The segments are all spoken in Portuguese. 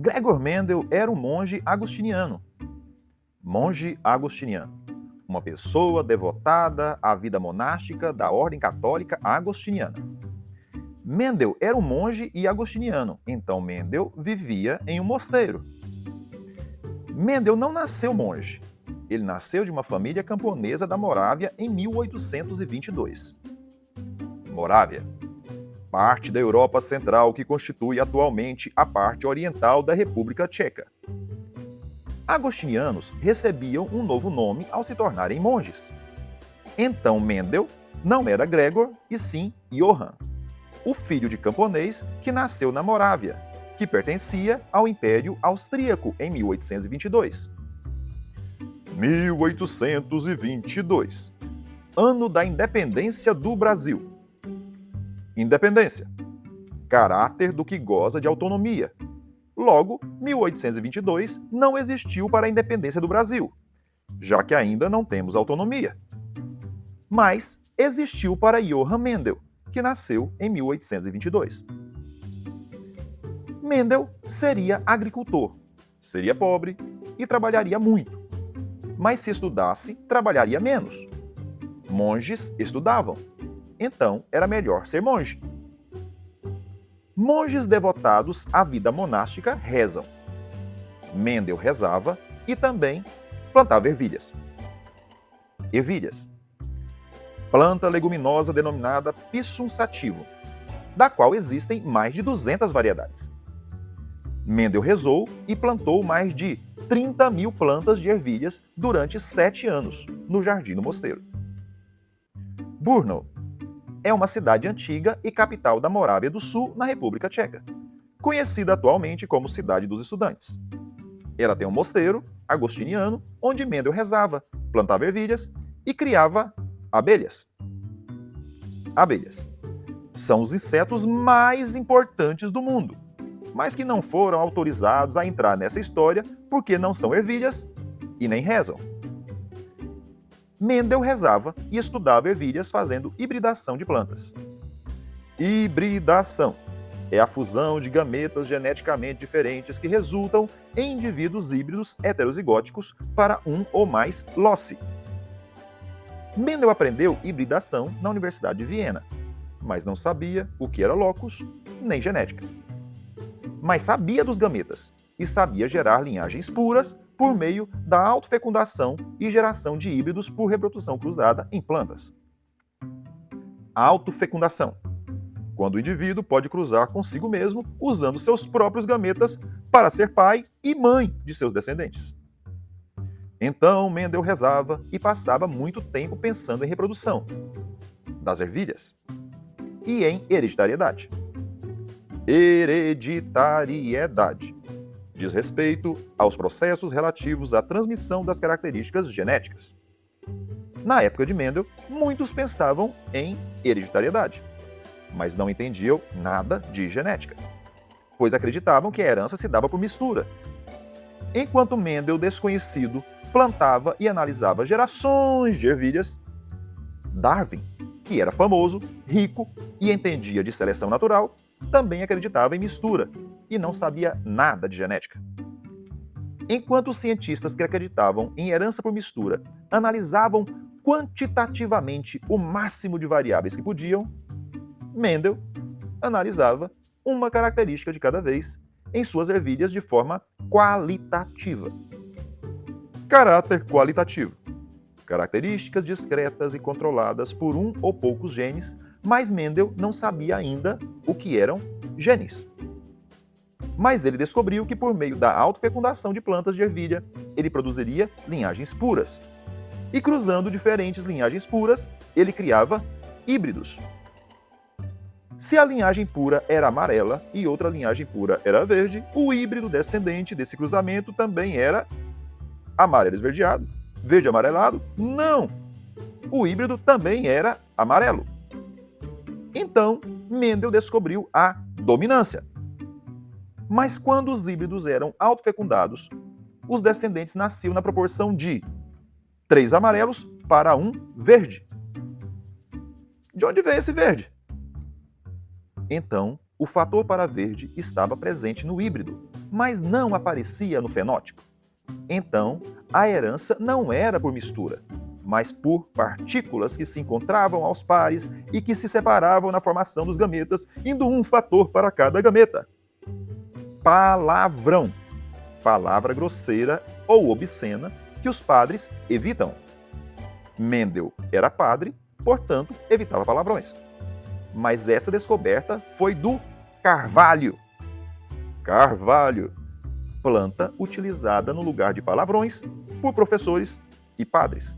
Gregor Mendel era um monge agostiniano. Monge agostiniano. Uma pessoa devotada à vida monástica da ordem católica agostiniana. Mendel era um monge e agostiniano, então Mendel vivia em um mosteiro. Mendel não nasceu monge. Ele nasceu de uma família camponesa da Morávia em 1822. Morávia, parte da Europa Central que constitui atualmente a parte oriental da República Tcheca. Agostinianos recebiam um novo nome ao se tornarem monges. Então Mendel não era Gregor, e sim Johann, o filho de camponês que nasceu na Morávia, que pertencia ao Império Austríaco em 1822. 1822, ano da independência do Brasil. Independência, caráter do que goza de autonomia. Logo, 1822 não existiu para a independência do Brasil, já que ainda não temos autonomia. Mas existiu para Johann Mendel, que nasceu em 1822. Mendel seria agricultor, seria pobre e trabalharia muito. Mas se estudasse, trabalharia menos. Monges estudavam, então era melhor ser monge. Monges devotados à vida monástica rezam. Mendel rezava e também plantava ervilhas. Ervilhas, planta leguminosa denominada Pisum sativum, da qual existem mais de 200 variedades. Mendel rezou e plantou mais de 30.000 plantas de ervilhas durante 7 anos, no jardim do mosteiro. Brno é uma cidade antiga e capital da Morávia do Sul, na República Tcheca, conhecida atualmente como Cidade dos Estudantes. Ela tem um mosteiro agostiniano, onde Mendel rezava, plantava ervilhas e criava abelhas. Abelhas são os insetos mais importantes do mundo, mas que não foram autorizados a entrar nessa história porque não são ervilhas e nem rezam. Mendel rezava e estudava ervilhas fazendo hibridação de plantas. Hibridação é a fusão de gametas geneticamente diferentes que resultam em indivíduos híbridos heterozigóticos para um ou mais loci. Mendel aprendeu hibridação na Universidade de Viena, mas não sabia o que era locus nem genética. Mas sabia dos gametas e sabia gerar linhagens puras por meio da autofecundação e geração de híbridos por reprodução cruzada em plantas. Autofecundação, quando o indivíduo pode cruzar consigo mesmo usando seus próprios gametas para ser pai e mãe de seus descendentes. Então Mendel rezava e passava muito tempo pensando em reprodução das ervilhas e em hereditariedade. Hereditariedade diz respeito aos processos relativos à transmissão das características genéticas. Na época de Mendel, muitos pensavam em hereditariedade, mas não entendiam nada de genética, pois acreditavam que a herança se dava por mistura. Enquanto Mendel, desconhecido, plantava e analisava gerações de ervilhas, Darwin, que era famoso, rico e entendia de seleção natural, também acreditava em mistura e não sabia nada de genética. Enquanto os cientistas que acreditavam em herança por mistura analisavam quantitativamente o máximo de variáveis que podiam, Mendel analisava uma característica de cada vez em suas ervilhas de forma qualitativa. Caráter qualitativo. Características discretas e controladas por um ou poucos genes, mas Mendel não sabia ainda o que eram genes. Mas ele descobriu que por meio da autofecundação de plantas de ervilha, ele produziria linhagens puras. E cruzando diferentes linhagens puras, ele criava híbridos. Se a linhagem pura era amarela e outra linhagem pura era verde, o híbrido descendente desse cruzamento também era amarelo esverdeado, verde amarelado? Não! O híbrido também era amarelo. Então, Mendel descobriu a dominância. Mas quando os híbridos eram autofecundados, os descendentes nasciam na proporção de 3 amarelos para 1 verde. De onde veio esse verde? Então, o fator para verde estava presente no híbrido, mas não aparecia no fenótipo. Então, a herança não era por mistura, mas por partículas que se encontravam aos pares e que se separavam na formação dos gametas, indo um fator para cada gameta. Palavrão. Palavra grosseira ou obscena que os padres evitam. Mendel era padre, portanto, evitava palavrões. Mas essa descoberta foi do carvalho. Carvalho, planta utilizada no lugar de palavrões por professores e padres.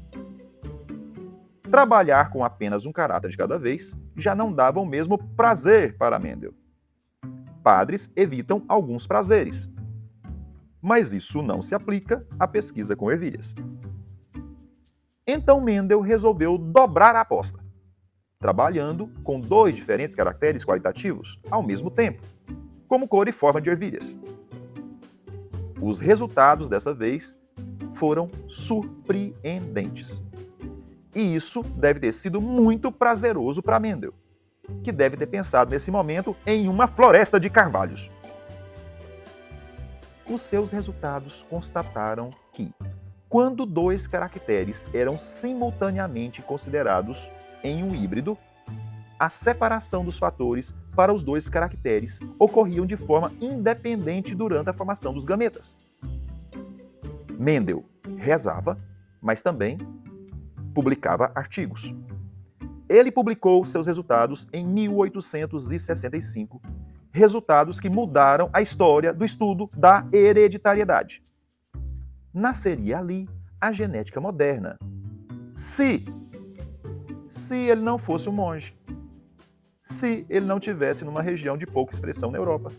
Trabalhar com apenas um caráter de cada vez já não dava o mesmo prazer para Mendel. Padres evitam alguns prazeres, mas isso não se aplica à pesquisa com ervilhas. Então Mendel resolveu dobrar a aposta, trabalhando com 2 diferentes caracteres qualitativos ao mesmo tempo, como cor e forma de ervilhas. Os resultados dessa vez foram surpreendentes. E isso deve ter sido muito prazeroso para Mendel, que deve ter pensado nesse momento em uma floresta de carvalhos. Os seus resultados constataram que, quando 2 caracteres eram simultaneamente considerados em um híbrido, a separação dos fatores para os 2 caracteres ocorriam de forma independente durante a formação dos gametas. Mendel rezava, mas também publicava artigos. Ele publicou seus resultados em 1865, resultados que mudaram a história do estudo da hereditariedade. Nasceria ali a genética moderna. Se ele não fosse um monge, se ele não tivesse numa região de pouca expressão na Europa,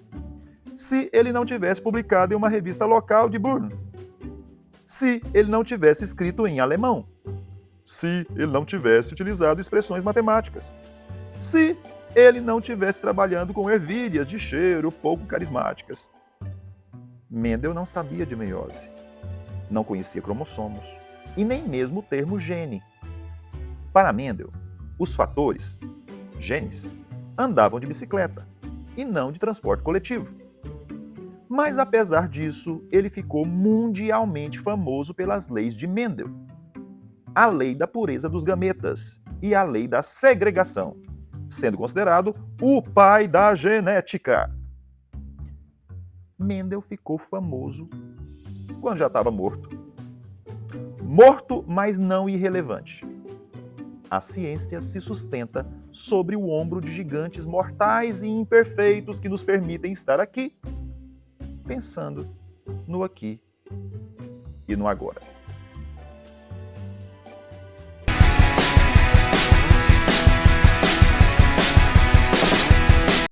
se ele não tivesse publicado em uma revista local de Brno, se ele não tivesse escrito em alemão, se ele não tivesse utilizado expressões matemáticas, se ele não tivesse trabalhando com ervilhas de cheiro pouco carismáticas. Mendel não sabia de meiose, não conhecia cromossomos e nem mesmo o termo gene. Para Mendel, os fatores, genes, andavam de bicicleta e não de transporte coletivo. Mas apesar disso, ele ficou mundialmente famoso pelas leis de Mendel. A lei da pureza dos gametas e a lei da segregação, sendo considerado o pai da genética. Mendel ficou famoso quando já estava morto. Morto, mas não irrelevante. A ciência se sustenta sobre o ombro de gigantes mortais e imperfeitos que nos permitem estar aqui, pensando no aqui e no agora.